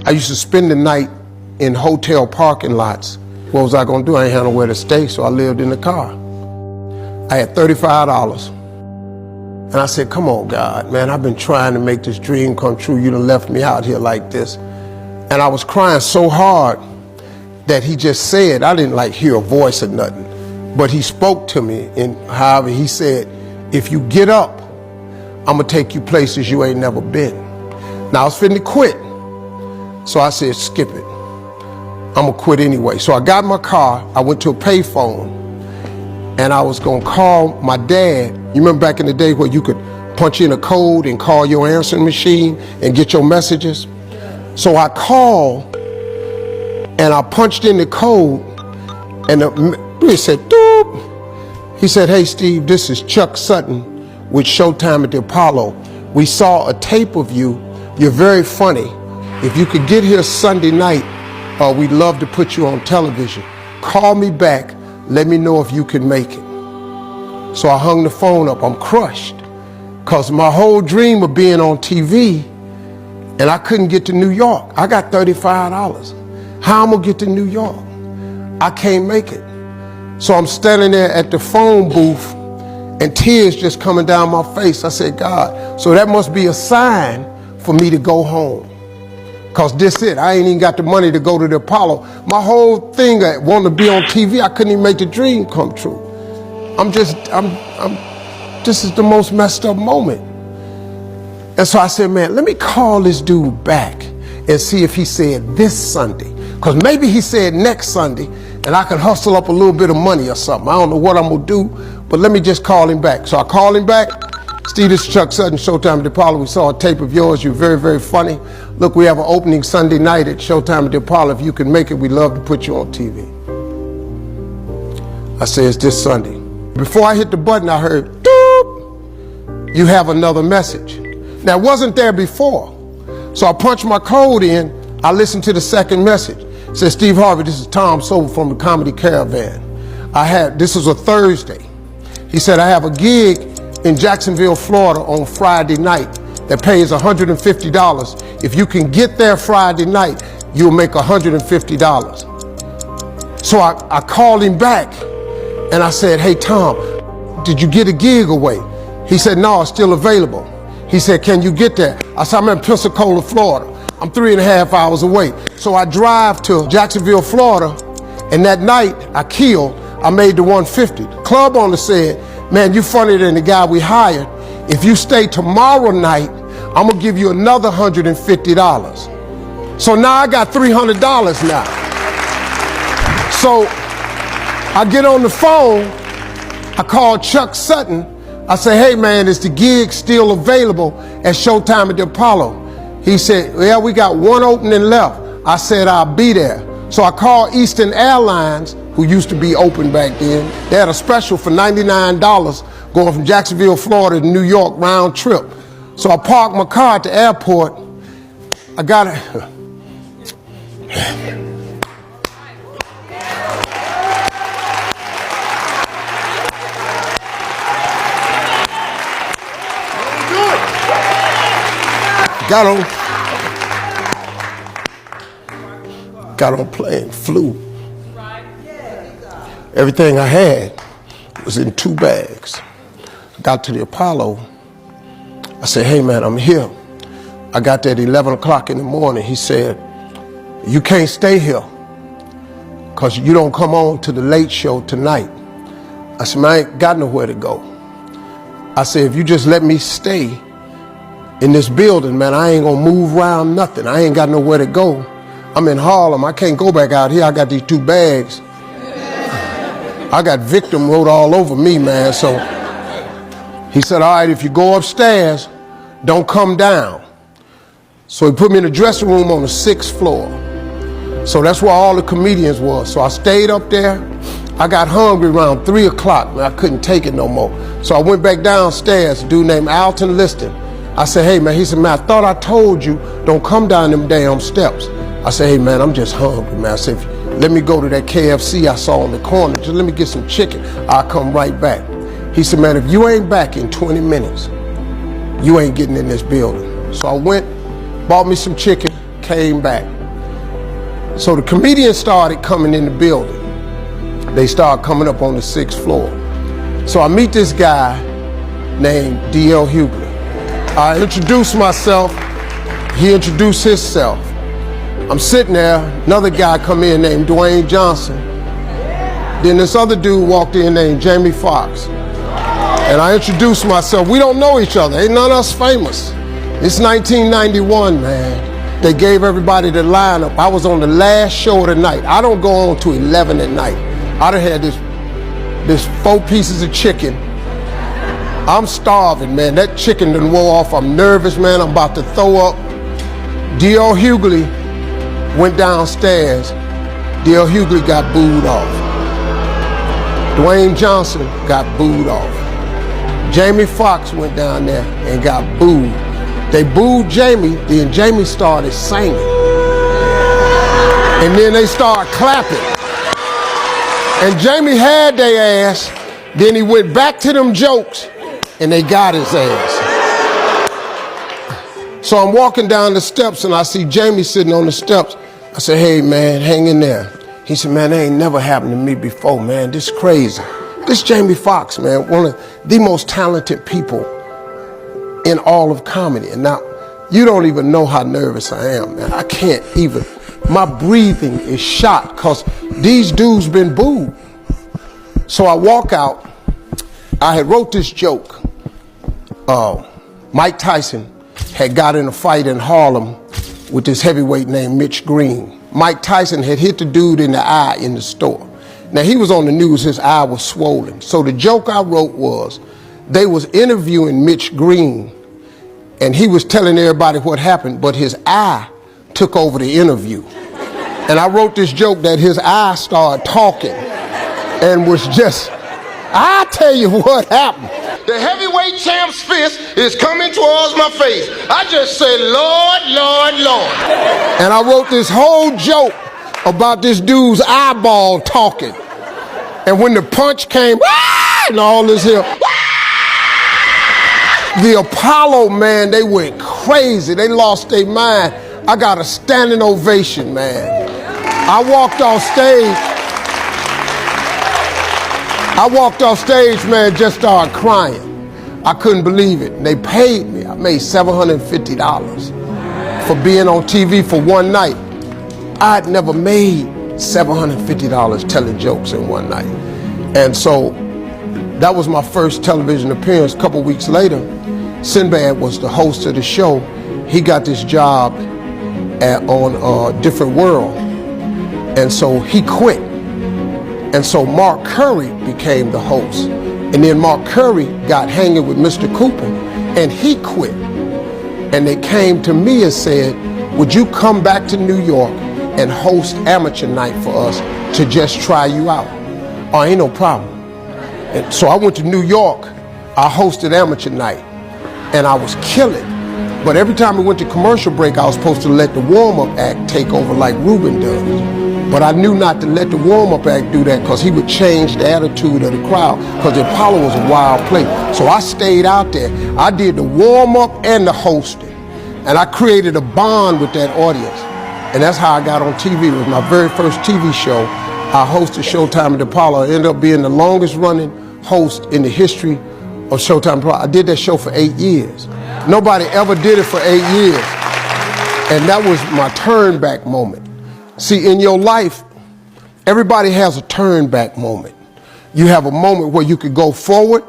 I used to spend the night in hotel parking lots. What was I gonna do? I ain't had nowhere to stay, so I lived in the car. I had $35. And I said, come on, God, man, I've been trying to make this dream come true. You done left me out here like this. And I was crying so hard that he just said, I didn't like hear a voice or nothing, but he spoke to me. And however, he said, if you get up, I'm gonna take you places you ain't never been. Now I was finna quit. So I said, skip it. I'm gonna quit anyway. So I got in my car, I went to a payphone, and I was gonna call my dad. You remember back in the day where you could punch in a code and call your answering machine and get your messages? So I called and I punched in the code, and it said, doop. He said, hey Steve, this is Chuck Sutton with Showtime at the Apollo. We saw a tape of you. You're very funny. If you could get here Sunday night, we'd love to put you on television. Call me back, let me know if you can make it. So I hung the phone up. I'm crushed, because my whole dream of being on TV, and I couldn't get to New York. I got $35. How I'm gonna get to New York? I can't make it. So I'm standing there at the phone booth, and tears just coming down my face. I said, God, so that must be a sign for me to go home. Cause this it, I ain't even got the money to go to the Apollo. My whole thing, I wanted to be on TV, I couldn't even make the dream come true. This is the most messed up moment. And so I said, man, let me call this dude back and see if he said this Sunday. Cause maybe he said next Sunday and I can hustle up a little bit of money or something. I don't know what I'm gonna do, but let me just call him back. So I called him back. Steve, this is Chuck Sutton, Showtime at the Apollo. We saw a tape of yours. You're very, very funny. Look, we have an opening Sunday night at Showtime at the Apollo. If you can make it, we'd love to put you on TV. I said, it's this Sunday. Before I hit the button, I heard, doop, you have another message. Now, it wasn't there before. So I punched my code in. I listened to the second message. It said, Steve Harvey, this is Tom Sobel from the Comedy Caravan. This was a Thursday. He said, I have a gig in Jacksonville, Florida on Friday night that pays $150. If you can get there Friday night, you'll make $150. So I called him back and I said, hey Tom, did you get a gig away? He said, no, it's still available. He said, can you get there? I said, I'm in Pensacola, Florida. I'm 3.5 hours away. So I drive to Jacksonville, Florida, and that night I made the 150. The club owner said, man, you funnier than the guy we hired. If you stay tomorrow night, I'm gonna give you another $150. So now I got $300 now. So I get on the phone, I call Chuck Sutton. I say, hey man, is the gig still available at Showtime at the Apollo? He said, yeah, we got one opening left. I said, I'll be there. So I called Eastern Airlines, who used to be open back then. They had a special for $99 going from Jacksonville, Florida to New York round trip. So I parked my car at the airport. I got it. Got on plane, flew. Everything I had was in 2 bags. Got to the Apollo. I said, hey man, I'm here. I got there at 11 o'clock in the morning. He said, you can't stay here because you don't come on to the late show tonight. I said, man, I ain't got nowhere to go. I said, if you just let me stay in this building, man, I ain't gonna move around nothing. I ain't got nowhere to go. I'm in Harlem. I can't go back out here. I got these 2 bags. I got victim wrote all over me, man. So he said, all right, if you go upstairs, don't come down. So he put me in the dressing room on the 6th floor. So that's where all the comedians was. So I stayed up there. I got hungry around 3 o'clock, man. I couldn't take it no more. So I went back downstairs, a dude named Alton Liston. I said, hey man, he said, man, I thought I told you, don't come down them damn steps. I said, hey man, I'm just hungry, man. I said, let me go to that KFC I saw on the corner. Just let me get some chicken. I'll come right back. He said, man, if you ain't back in 20 minutes, you ain't getting in this building. So I went, bought me some chicken, came back. So the comedians started coming in the building. They started coming up on the 6th floor. So I meet this guy named D.L. Hughley. I introduce myself. He introduced himself. I'm sitting there, another guy come in named Dwayne Johnson. Then this other dude walked in named Jamie Foxx. And I introduced myself. We don't know each other. Ain't none of us famous. It's 1991, man. They gave everybody the lineup. I was on the last show of the night. I don't go on to 11 at night. I done had this 4 pieces of chicken. I'm starving, man. That chicken done wore off. I'm nervous, man. I'm about to throw up. D.L. Hughley went downstairs. D.L. Hughley got booed off. Dwayne Johnson got booed off. Jamie Foxx went down there and got booed. They booed Jamie, then Jamie started singing. And then they started clapping. And Jamie had their ass, then he went back to them jokes, and they got his ass. So I'm walking down the steps and I see Jamie sitting on the steps. I said, hey man, hang in there. He said, man, that ain't never happened to me before, man. This is crazy. This Jamie Foxx, man, one of the most talented people in all of comedy. And now, you don't even know how nervous I am, man. I can't even, my breathing is shot because these dudes been booed. So I walk out. I had wrote this joke. Mike Tyson had got in a fight in Harlem with this heavyweight named Mitch Green. Mike Tyson had hit the dude in the eye in the store. Now he was on the news, his eye was swollen. So the joke I wrote was, they was interviewing Mitch Green and he was telling everybody what happened, but his eye took over the interview. And I wrote this joke that his eye started talking and was just, I tell you what happened. The heavyweight champ's fist is coming towards my face. I just said, Lord, Lord, Lord. And I wrote this whole joke about this dude's eyeball talking. And when the punch came, and all this here, the Apollo, man, they went crazy. They lost their mind. I got a standing ovation, man. I walked off stage, man, just started crying. I couldn't believe it. They paid me. I made $750 for being on TV for one night. I'd never made $750 telling jokes in one night. And so that was my first television appearance. A couple weeks later, Sinbad was the host of the show. He got this job on Different World. And so he quit. And so Mark Curry became the host. And then Mark Curry got hanging with Mr. Cooper and he quit. And they came to me and said, would you come back to New York and host amateur night for us to just try you out? Oh, ain't no problem. And so I went to New York, I hosted amateur night and I was killing. But every time we went to commercial break, I was supposed to let the warm-up act take over like Ruben does. But I knew not to let the warm-up act do that because he would change the attitude of the crowd because the Apollo was a wild place. So I stayed out there. I did the warm-up and the hosting. And I created a bond with that audience. And that's how I got on TV. It was my very first TV show. I hosted Showtime at the Apollo. I ended up being the longest running host in the history of Showtime Apollo. I did that show for 8 years. Nobody ever did it for 8 years. And that was my turn back moment. See, in your life, everybody has a turn back moment. You have a moment where you can go forward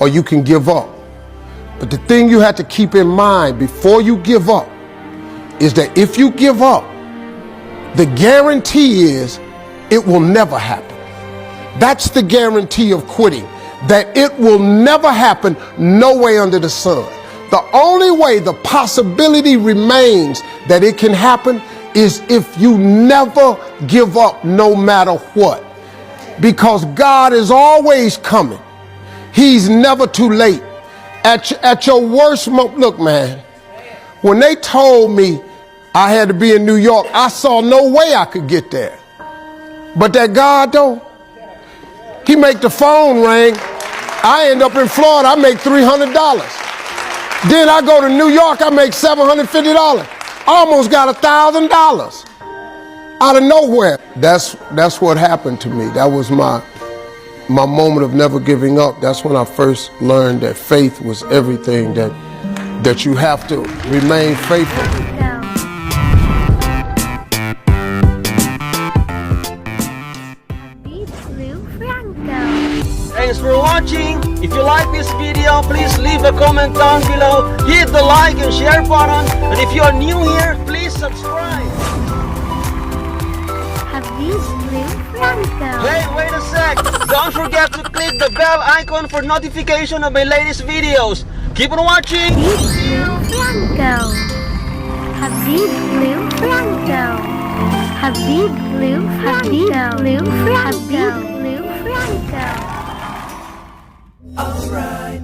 or you can give up. But the thing you have to keep in mind before you give up is that if you give up, the guarantee is it will never happen. That's the guarantee of quitting, that it will never happen, no way under the sun. The only way the possibility remains that it can happen is if you never give up no matter what. Because God is always coming. He's never too late. At your worst moment, look man, when they told me I had to be in New York, I saw no way I could get there. But that God though, he make the phone ring. I end up in Florida, I make $300. Then I go to New York, I make $750. Almost got $1,000 out of nowhere. That's what happened to me. That was my moment of never giving up. That's when I first learned that faith was everything, that you have to remain faithful. Thanks for watching. If you like this video, please leave a comment down below. Hit the like and share button. And if you are new here, please subscribe. Habib Franco. Hey, wait a sec. Don't forget to click the bell icon for notification of my latest videos. Keep on watching. Franco. Habib Franco. Habib Franco. Habib Franco. Alright.